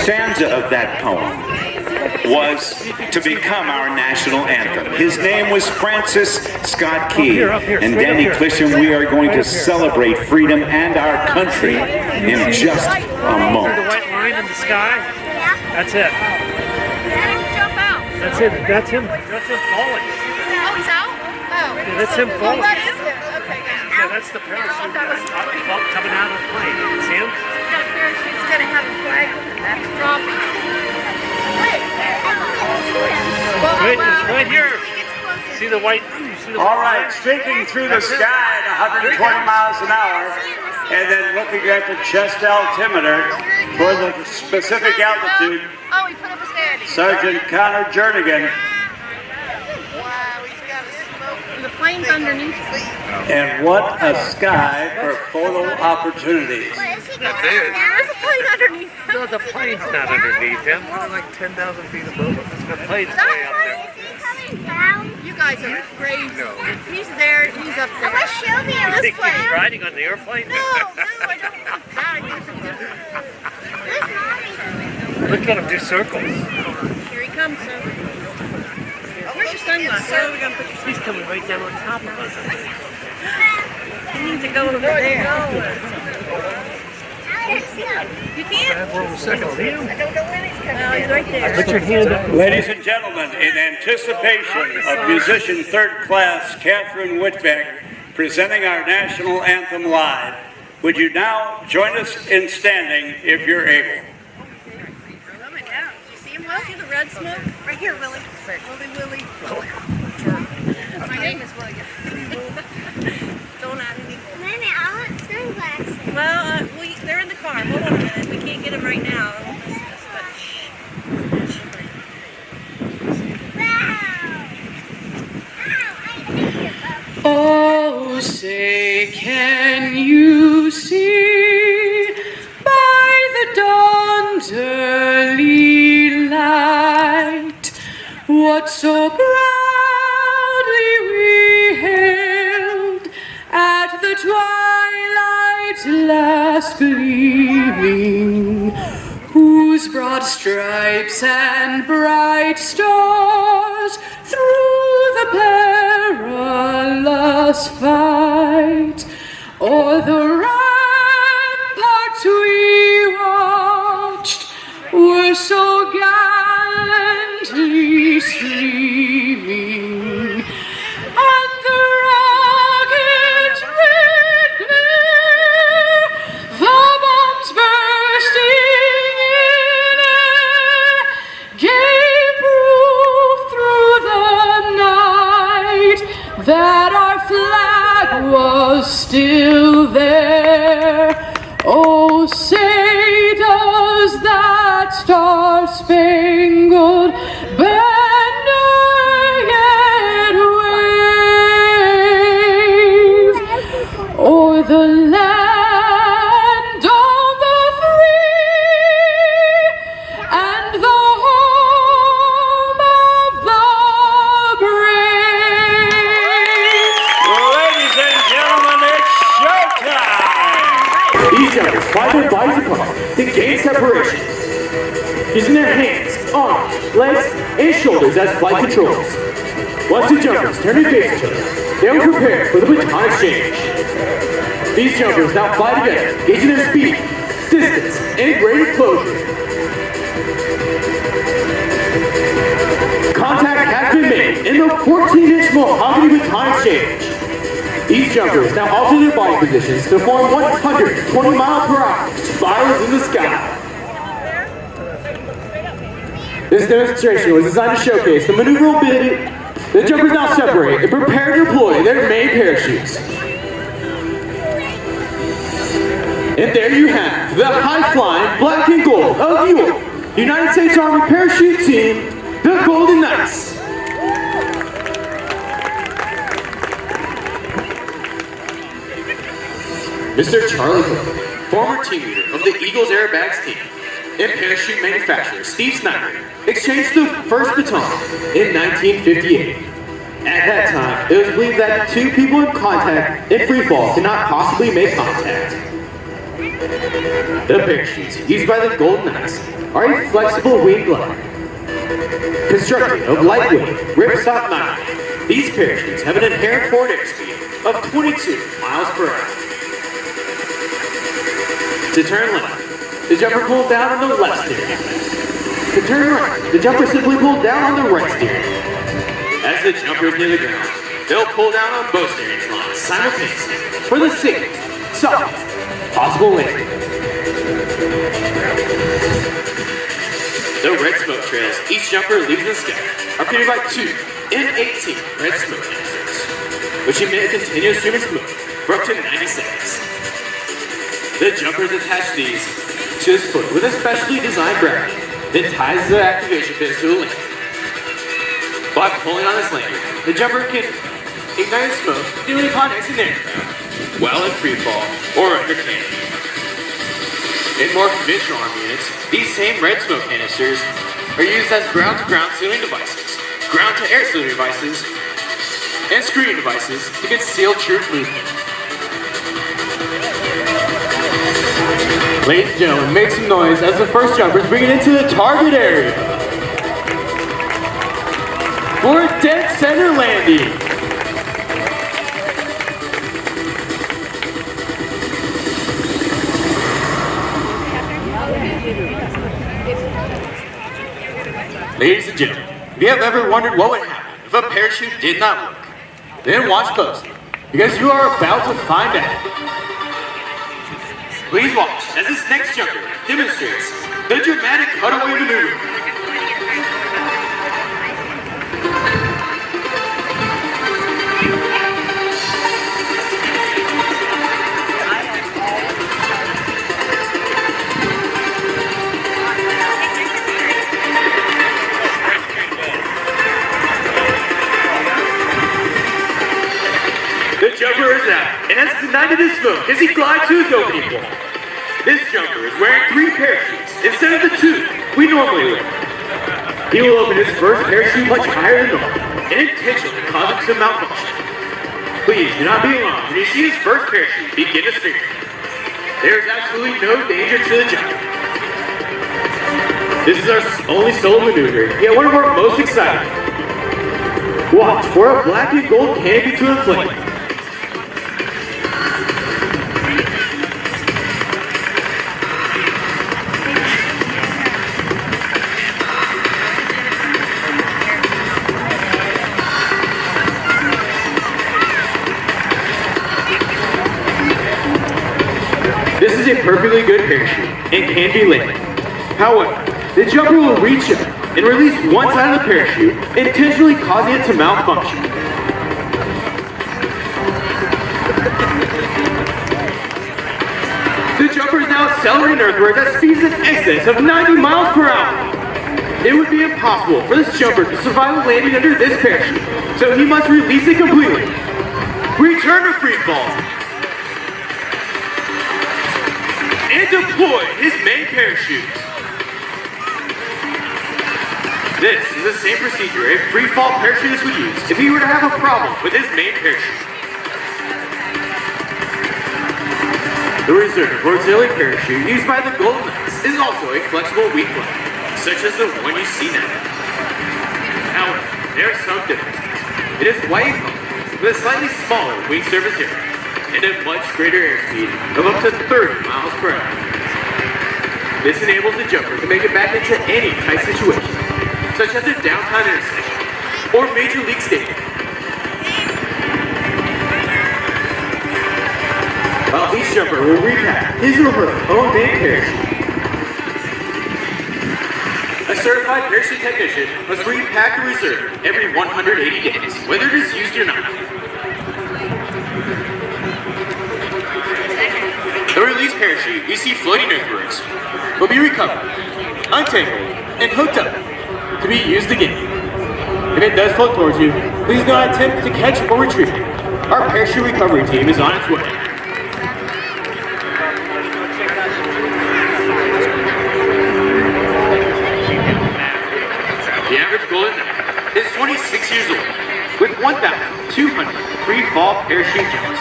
stanza of that poem was to become our national anthem. His name was Francis Scott Key. And Danny Clisholm, we are going to celebrate freedom and our country in just a moment. The white line in the sky? That's it. Jump out. That's it. That's him. That's him falling. Oh, he's out? Oh. Yeah, that's him falling. Oh, that is him. Okay, yeah, that's the parachute coming out of the plane. See him? That parachute's going to have a flag with it. That's dropping. Wait. Right here. See the white? All right, streaking through the sky at 120 miles an hour, and then looking at the chest altimeter for the specific altitude. Oh, he put up a standing. Sergeant Connor Jernigan. Wow, he's got a smoke. And the plane's underneath. And what a sky for photo opportunities. There is a plane underneath. No, the plane's not underneath him. We're like 10,000 feet above him. The plane's way up there. You guys are crazy. No. He's there, he's up there. Let's show me You this think plane. he's riding on the airplane? No, I don't think that. Look at him do circles. Here he comes, sir. Oh, where's your sunglasses? Where are we going to put your He's coming right down on top of us. You need to go over there. You can't? We're on the second field. I don't know when he's coming. No, he's right there. Put your hand up. Ladies and gentlemen, in anticipation of musician third class Catherine Whitbeck presenting our national anthem live, would you now join us in standing if you're able? Coming down. You see him, Will? See the red smoke? Right here, Willie. Willie. My name is William. Don't add any. Mommy, I want sunglasses. Well, they're in the car. Hold on a minute. We can't get them right now. Oh, say, can you see by the dawn's early light what so proudly we hailed at the twilight's last gleaming, whose broad stripes and bright stars through the perilous fight o'er the ramparts we watched were so gallantly streaming, and the rockets red glare, the bombs bursting in air, gave proof through the night that our flag was still there. Oh, say does that star-spangled banner yet wave o'er the land of the free and the home of the brave? Ladies and gentlemen, it's showtime! These jumpers fly their bodies apart to gain separation, using their hands, arms, legs, and shoulders as flight controls. Once the jumpers turn to face each other, they will prepare for the Baton Exchange. These jumpers now fly together, gauging their speed, distance, and grade of closure. Contact has been made in the 14-inch mahogany Baton Exchange. These jumpers now alter their body positions to form 120 mile per hour spirals in the sky. This demonstration was designed to showcase the maneuverability. The jumpers now separate and prepare to deploy their main parachutes. And there you have the high-flying black and gold of your United States Army Parachute Team, the Golden Knights. Mr. Charlie Hook, former team leader of the Eagles Airbags team, and parachute manufacturer Steve Snyder exchanged the first baton in 1958. At that time, it was believed that two people in contact in free fall could not possibly make contact. The parachutes used by the Golden Knights are a flexible wing glider. Constructed of lightweight ripstop nylon, these parachutes have an inherent forward airspeed of 22 miles per hour. To turn left, the jumper pulls down on the left steering. To turn right, the jumper simply pulls down on the right steering. As the jumper is near the ground, they'll pull down on both steering lines simultaneously for the safest, softest possible landing. The red smoke trails each jumper leaves in the sky are created by two M18 red smoke canisters, which emit a continuous stream of smoke for up to 90 seconds. The jumpers attach these to his foot with a specially designed bracket that ties the activation pins to the lanyard. By pulling on this lanyard, the jumper can ignite smoke duly upon exiting the aircraft, while in free fall or under canopy. In more conventional Army units, these same red smoke canisters are used as ground-to-ground sealing devices, ground-to-air sealing devices, and screening devices to conceal troop movement. Ladies and gentlemen, make some noise as the first jumpers bring it into the target area for a dead center landing. Ladies and gentlemen, if you have ever wondered what would happen if a parachute did not work, then watch closely, because you are about to find out. Please watch as this next jumper demonstrates the dramatic cutaway maneuver. The jumper is out and has ignited his smoke as he glides to his opening point. This jumper is wearing 3 parachutes instead of the 2 we normally wear. He will open his first parachute much higher than normal and intentionally cause it to malfunction. Please do not be alarmed when you see his first parachute begin to spin. There is absolutely no danger to the jumper. This is our only solo maneuver, yet one of our most exciting. Watch for a black and gold canopy to inflate. This is a perfectly good parachute and can be landed. However, the jumper will reach up and release one side of the parachute, intentionally causing it to malfunction. The jumper is now accelerating earthwards at speeds in excess of 90 miles per hour. It would be impossible for this jumper to survive a landing under this parachute, so he must release it completely. Return to free fall. And deploy his main parachute. This is the same procedure a free fall parachutist would use if he were to have a problem with his main parachute. The reserve or auxiliary parachute used by the Golden Knights is also a flexible wing glider, such as the one you see now. However, there are some differences. It is white in color, with a slightly smaller wing surface area, and a much greater airspeed of up to 30 miles per hour. This enables the jumper to make it back into any tight situation, such as a downtown intersection or major league stadium. While each jumper will repack his or her own main parachute. A certified parachute technician must repack a reserve every 180 days, whether it is used or not. The released parachute you see floating earthwards will be recovered, untangled, and hooked up to be used again. If it does float towards you, please do not attempt to catch or retrieve it. Our parachute recovery team is on its way. The average Golden Knight is 26 years old with 1,200 free fall parachute jumps.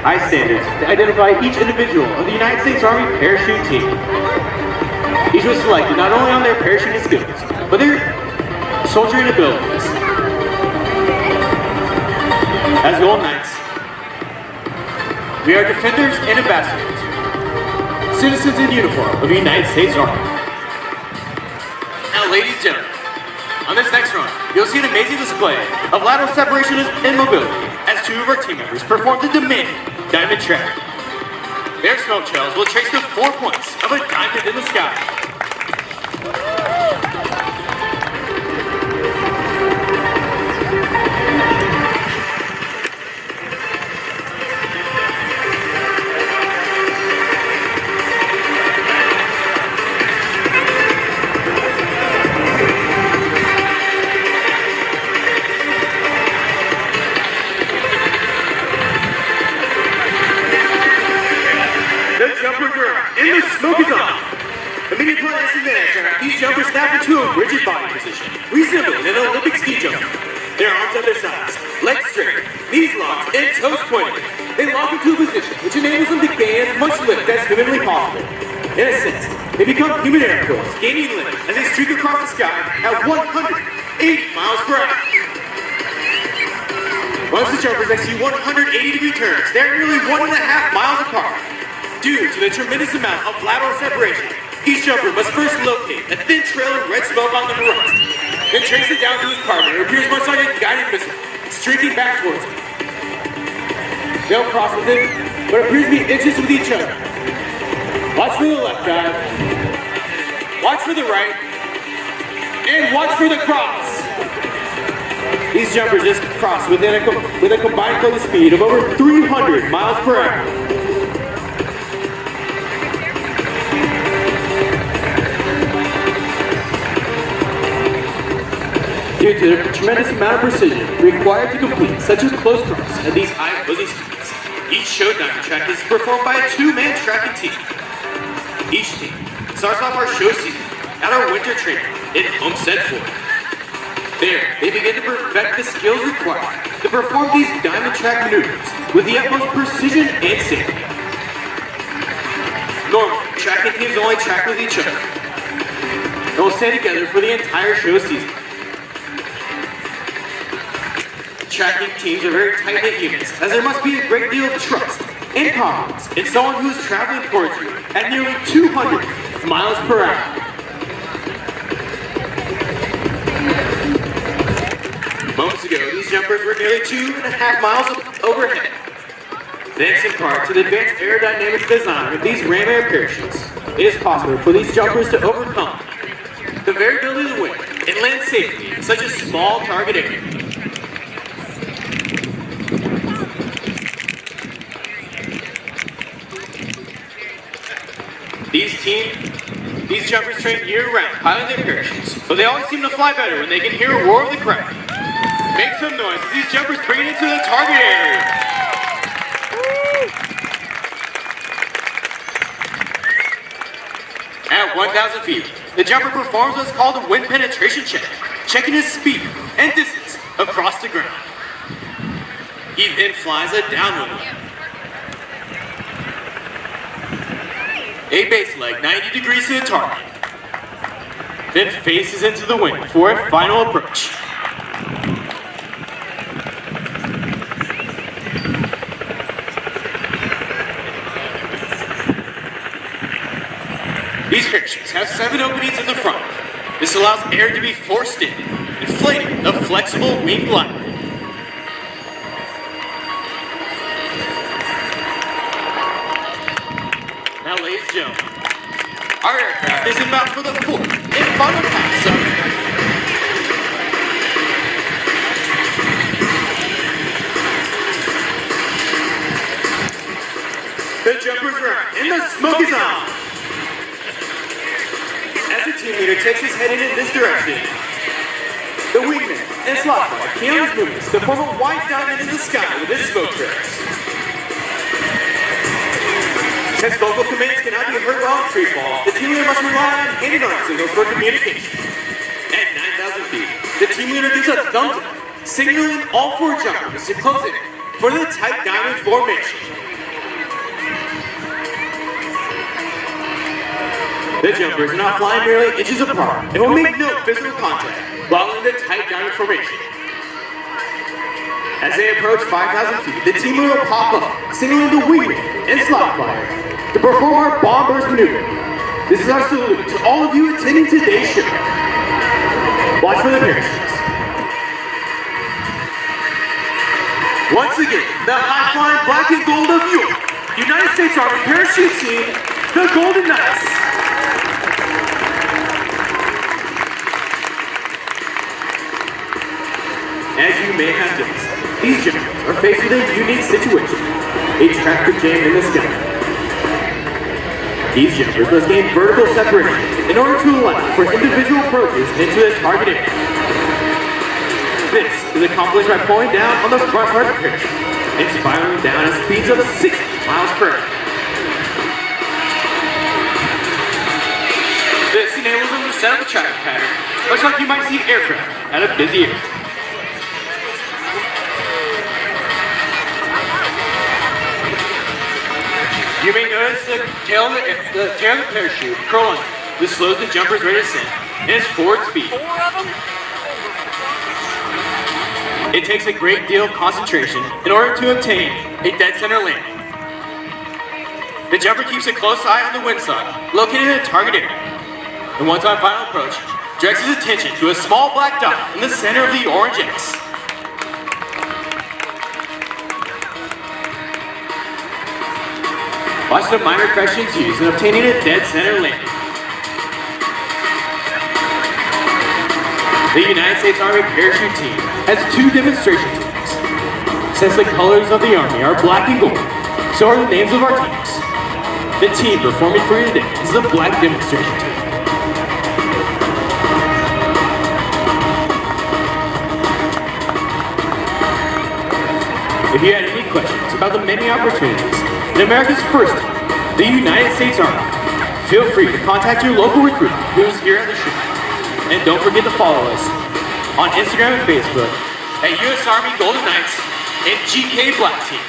high standards to identify each individual of the United States Army parachute team. Each was selected not only on their parachuting skills, but their soldiering abilities. As Golden Knights, we are defenders and ambassadors, citizens in uniform of the United States Army. Now, ladies and gentlemen, on this next run, you'll see an amazing display of lateral separation and mobility as two of our team members perform the demanding diamond track. Their smoke trails will trace the 4 points of a diamond in the sky. And the smoke is on. Immediate play disadvantage to have these jumpers snap into a rigid body position, resembling an Olympic ski jumper. Their arms at their sides, legs straight, knees locked, and toes pointed. They lock into a position which enables them to gain as much lift as humanly possible. In a sense, they become human aircraft, gaining lift as they streak across the sky at 180 miles per hour. Once the jumpers execute 180-degree turns, they're nearly 1.5 miles apart. Due to the tremendous amount of lateral separation, each jumper must first locate a thin trail of red smoke on the horizon, then trace it down to his partner, who appears much like a guided missile, streaking back towards him. They'll cross with him, but appears to be inches with each other. Watch for the left guy, watch for the right, and watch for the cross. These jumpers just cross with a combined flow speed of over 300 miles per hour. Due to the tremendous amount of precision required to complete such a close cross at these high opposing speeds, each show diamond track is performed by a two-man tracking team. Each team starts off our show season at our winter training in Homestead, Florida. There, they begin to perfect the skills required to perform these diamond track maneuvers with the utmost precision and safety. Normally, tracking teams only track with each other and will stay together for the entire show season. Tracking teams are very tight-knit units, as there must be a great deal of trust and confidence in someone who is traveling towards you at nearly 200 miles per hour. Moments ago, these jumpers were nearly 2.5 miles overhead. Thanks in part to the advanced aerodynamic design of these ram air parachutes, it is possible for these jumpers to overcome the variability of the wind and land safely in such a small target area. These jumpers train year-round, piloting their parachutes, but they always seem to fly better when they can hear a roar of the crowd. Make some noise as these jumpers bring it into the target area. At 1,000 feet, the jumper performs what's called a wind penetration check, checking his speed and distance across the ground. He then flies a downwind leg. A base leg 90 degrees to the target, then faces into the wind for a final approach. These parachutes have 7 openings in the front. This allows air to be forced in, inflating the flexible wing glider. Now, ladies and gentlemen, our aircraft is inbound for the 4th and final pass of the jumpers are out, and the smoke is on. As the team leader takes his head in this direction, the wingman and slot car can use movements to form a white diamond in the sky with his smoke trails. Since local commands cannot be heard while in free fall, the team leader must rely on hand and arm signals for communication. At 9,000 feet, the team leader gives a thumbs up, signaling all 4 jumpers to close in for the tight diamond formation. The jumpers are not flying merely inches apart and will make no physical contact while in the tight diamond formation. As they approach 5,000 feet, the team will pop up, signaling the wingman and slot flyer to perform our bomb burst maneuver. This is our salute to all of you attending today's show. Watch for the parachutes. Once again, the high-flying black and gold of York, United States Army Parachute Team, the Golden Knights. As you may have noticed, these jumpers are faced with a unique situation, a traffic jam in the sky. These jumpers must gain vertical separation in order to allow for individual approaches into the target area. This is accomplished by pulling down on the front part of the parachute and spiraling down at speeds of 60 miles per hour. This enables them to set up a traffic pattern, much like you might see aircraft at a busy airport. You may notice the tail of the parachute curling. This slows the jumper's rate of descent and its forward speed. It takes a great deal of concentration in order to obtain a dead center landing. The jumper keeps a close eye on the wind side, located in a target area. And once on final approach, directs his attention to a small black dot in the center of the orange X. Watch the minor corrections used in obtaining a dead center landing. The United States Army Parachute Team has two demonstration teams. Since the colors of the Army are black and gold, so are the names of our teams. The team performing for you today is the black demonstration team. If you had any questions about the many opportunities in America's first team, the United States Army, feel free to contact your local recruiter who is here at the show. And don't forget to follow us on Instagram and Facebook at U.S. Army Golden Knights and GK Black Team.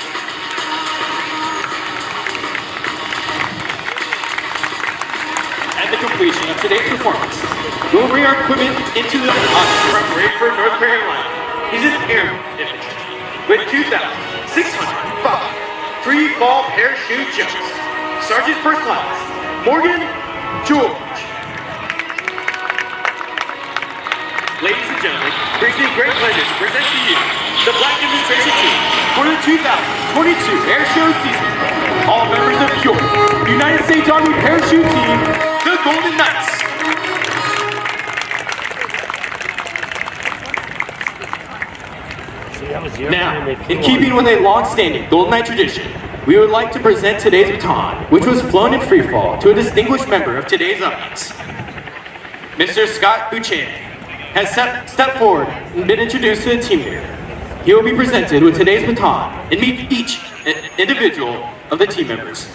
At the completion of today's performance, we'll bring our equipment into the office from Rayford, North Carolina. He's an airman infantry with 2,605 free fall parachute jumps. Sergeant First Class, Morgan George. Ladies and gentlemen, it brings me great pleasure to present to you the Black Demonstration Team for the 2022 Airshow season. All members of your United States Army Parachute Team, the Golden Knights. Now, in keeping with a long-standing Golden Knight tradition, we would like to present today's baton, which was flown in freefall to a distinguished member of today's audience. Mr. Scott Buchanan has stepped forward and been introduced to the team leader. He will be presented with today's baton and meet each individual of the team members.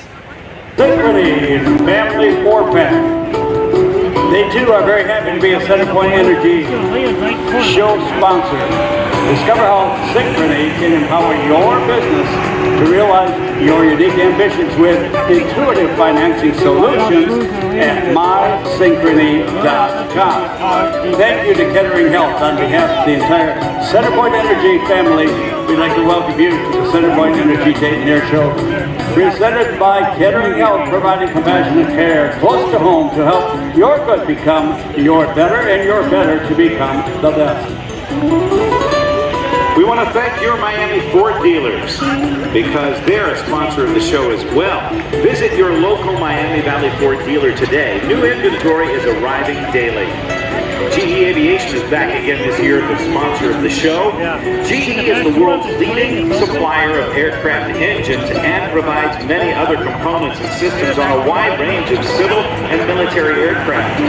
Synchrony Family 4-pack. They too are very happy to be a CenterPoint Energy show sponsor. Discover how Synchrony can empower your business to realize your unique ambitions with intuitive financing solutions at mysynchrony.com. Thank you to Kettering Health on behalf of the entire CenterPoint Energy family. We'd like to welcome you to the CenterPoint Energy Dayton Air Show, presented by Kettering Health, providing compassionate care close to home to help your good become your better and your better to become the best. We want to thank your Miami Ford dealers because they're a sponsor of the show as well. Visit your local Miami Valley Ford dealer today. New inventory is arriving daily. GE Aviation is back again this year as the sponsor of the show. GE is the world's leading supplier of aircraft engines and provides many other components and systems on a wide range of civil and military aircraft.